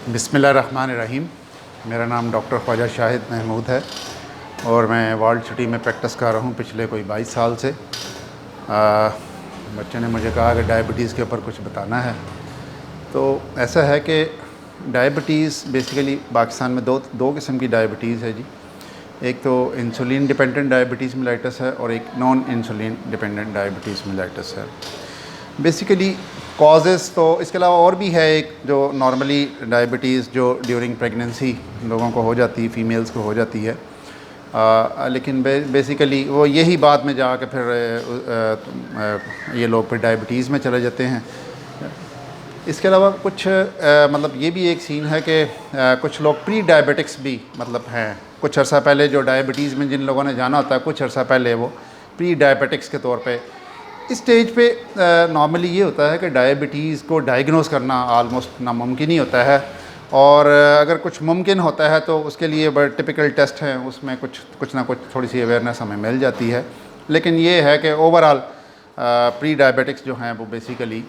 بسم اللہ الرحمن الرحیم۔ میرا نام ڈاکٹر خواجہ شاہد محمود ہے اور میں ورلڈ سٹی میں پریکٹس کر رہا ہوں پچھلے کوئی 22 سال سے۔ بچے نے مجھے کہا کہ ڈائبٹیز کے اوپر کچھ بتانا ہے، تو ایسا ہے کہ ڈائبٹیز بیسیکلی پاکستان میں دو قسم کی ڈائبٹیز ہے جی۔ ایک تو انسولین ڈیپینڈنٹ ڈائبٹیز میلائٹس ہے اور ایک non insulin dependent diabetes mellitus ہے۔ بیسیکلی کازز تو اس کے علاوہ اور بھی ہے، ایک جو نارملی ڈائبٹیز جو ڈیورنگ پریگننسی لوگوں کو ہو جاتی ہے، فیمیلز کو ہو جاتی ہے، لیکن بیسیکلی وہ یہی بعد میں جا کے پھر یہ لوگ پھر ڈائبٹیز میں چلے جاتے ہیں۔ اس کے علاوہ کچھ مطلب یہ بھی ایک سین ہے کہ کچھ لوگ پری ڈائبٹکس بھی مطلب ہیں، کچھ عرصہ پہلے جو ڈائبٹیز میں جن لوگوں نے جانا ہوتا ہے کچھ عرصہ پہلے وہ پری ڈائبٹکس کے طور پہ اس سٹیج پہ نارملی یہ ہوتا ہے کہ ڈائبٹیز کو ڈائگنوز کرنا آلموسٹ ناممکن ہی ہوتا ہے، اور اگر کچھ ممکن ہوتا ہے تو اس کے لیے بڑے ٹپیکل ٹیسٹ ہیں، اس میں کچھ نہ کچھ تھوڑی سی اویئرنیس ہمیں مل جاتی ہے۔ لیکن یہ ہے کہ اوورآل پری ڈائبٹکس جو ہیں وہ بیسیکلی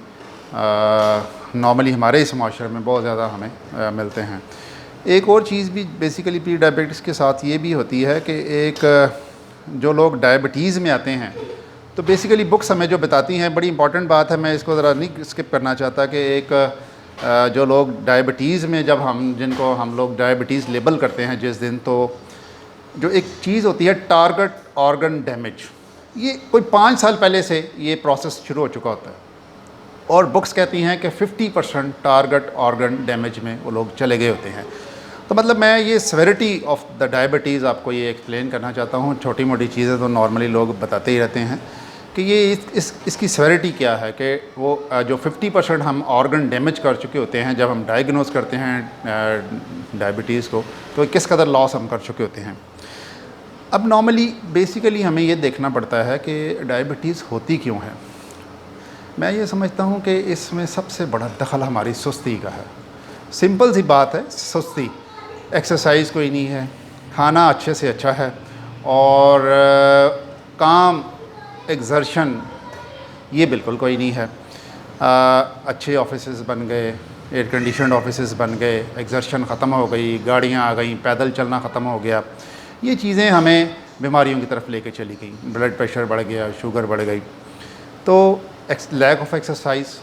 نارملی ہمارے اس معاشرے میں بہت زیادہ ہمیں ملتے ہیں۔ ایک اور چیز بھی بیسیکلی پری ڈائبٹکس کے ساتھ یہ بھی ہوتی ہے کہ ایک جو لوگ ڈائبٹیز میں آتے ہیں تو بیسیکلی بکس ہمیں جو بتاتی ہیں، بڑی امپورٹنٹ بات ہے، میں اس کو ذرا نہیں اسکپ کرنا چاہتا، کہ ایک جو لوگ ڈائبٹیز میں جب جن کو ہم لوگ ڈائبٹیز لیبل کرتے ہیں جس دن، تو جو ایک چیز ہوتی ہے ٹارگٹ آرگن ڈیمیج، یہ کوئی 5 سال پہلے سے یہ پروسیس شروع ہو چکا ہوتا ہے، اور بکس کہتی ہیں کہ 50% ٹارگٹ آرگن ڈیمیج میں وہ لوگ چلے گئے ہوتے ہیں۔ تو مطلب میں یہ سیورٹی آف دا ڈائبٹیز آپ کو یہ ایکسپلین کرنا چاہتا ہوں۔ چھوٹی موٹی چیزیں تو نارملی لوگ بتاتے ہی رہتے ہیں کہ یہ اس کی سیورٹی کیا ہے، کہ وہ جو 50% ہم آرگن ڈیمیج کر چکے ہوتے ہیں جب ہم ڈائگنوز کرتے ہیں ڈائبٹیز کو، تو کس قدر لاس ہم کر چکے ہوتے ہیں۔ اب نارملی بیسیکلی ہمیں یہ دیکھنا پڑتا ہے کہ ڈائبٹیز ہوتی کیوں ہے۔ میں یہ سمجھتا ہوں کہ اس میں سب سے بڑا دخل ہماری سستی کا ہے۔ سمپل سی بات ہے، سستی، ایکسرسائز کوئی نہیں ہے، کھانا اچھے سے اچھا ہے، اور کام ایگزرشن یہ بالکل کوئی نہیں ہے۔ اچھے آفیسز بن گئے، ایئر کنڈیشنڈ آفیسز بن گئے، ایگزرشن ختم ہو گئی، گاڑیاں آ گئیں، پیدل چلنا ختم ہو گیا، یہ چیزیں ہمیں بیماریوں کی طرف لے کے چلی گئیں، بلڈ پریشر بڑھ گیا، شوگر بڑھ گئی۔ تو لیک آف ایکسرسائز،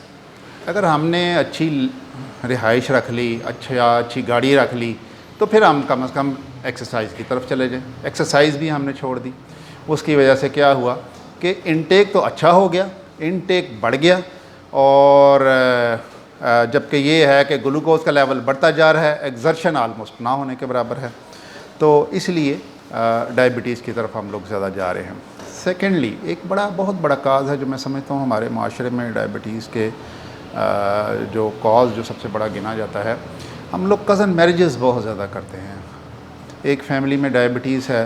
اگر ہم نے اچھی رہائش رکھ لی، اچھی گاڑی رکھ لی، تو پھر ہم کم از کم ایکسرسائز کی طرف چلے جائیں۔ ایکسرسائز بھی ہم نے چھوڑ دی، اس کی وجہ سے کیا ہوا کہ انٹیک تو اچھا ہو گیا، انٹیک بڑھ گیا، اور جبکہ یہ ہے کہ گلوکوز کا لیول بڑھتا جا رہا ہے، ایگزرشن آلموسٹ نہ ہونے کے برابر ہے، تو اس لیے ڈائبٹیز کی طرف ہم لوگ زیادہ جا رہے ہیں۔ سیکنڈلی ایک بہت بڑا کاز ہے جو میں سمجھتا ہوں ہمارے معاشرے میں ڈائبٹیز کے جو کاز جو سب سے بڑا گنا جاتا ہے، ہم لوگ کزن میرجز بہت زیادہ کرتے ہیں۔ ایک فیملی میں ڈائبٹیز ہے،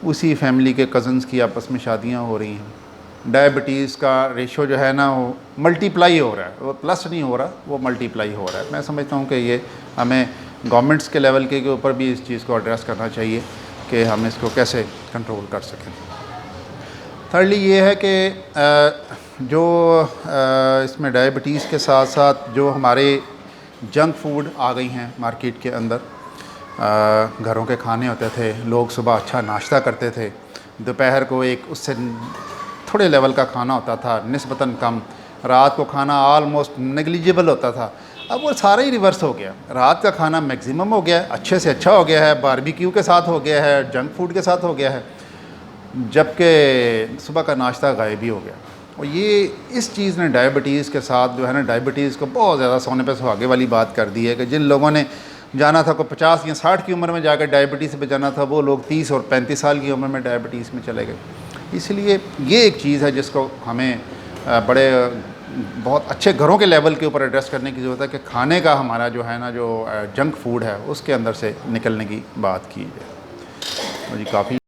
اسی فیملی کے کزنز کی آپس میں شادیاں ہو رہی ہیں، ڈائبٹیز کا ریشو جو ہے نا وہ ملٹی پلائی ہو رہا ہے، وہ پلس نہیں ہو رہا، وہ ملٹی پلائی ہو رہا ہے۔ میں سمجھتا ہوں کہ یہ ہمیں گورنمنٹس کے لیول کے اوپر بھی اس چیز کو ایڈریس کرنا چاہیے کہ ہم اس کو کیسے کنٹرول کر سکیں۔ تھرڈلی یہ ہے کہ جو اس میں ڈائبٹیز کے ساتھ ساتھ جو ہمارے جنک فوڈ آ گئی ہیں مارکیٹ کے اندر، گھروں کے کھانے ہوتے تھے، لوگ صبح اچھا ناشتہ کرتے تھے، دوپہر کو ایک اس سے تھوڑے لیول کا کھانا ہوتا تھا، نسبتاً کم، رات کو کھانا آلموسٹ نیگلیجبل ہوتا تھا۔ اب وہ سارا ہی ریورس ہو گیا، رات کا کھانا میکسیمم ہو گیا ہے، اچھے سے اچھا ہو گیا ہے، باربیکیو کے ساتھ ہو گیا ہے، جنک فوڈ کے ساتھ ہو گیا ہے، جبکہ صبح کا ناشتہ غائب ہی ہو گیا۔ اور یہ اس چیز نے ڈائبٹیز کے ساتھ جو ہے نا ڈائبٹیز کو بہت زیادہ سونے پہ سہاگے والی بات کر دی ہے، کہ جن لوگوں نے جانا تھا کوئی 50 یا 60 کی عمر میں جا کے ڈائبٹیز سے بچانا تھا، وہ لوگ 30 اور 35 سال کی عمر میں ڈائبٹیز میں چلے گئے۔ اس لیے یہ ایک چیز ہے جس کو ہمیں بہت اچھے گھروں کے لیول کے اوپر ایڈریس کرنے کی ضرورت ہے، کہ کھانے کا ہمارا جو ہے نا جو جنک فوڈ ہے اس کے اندر سے نکلنے کی بات کی جائے۔ جی کافی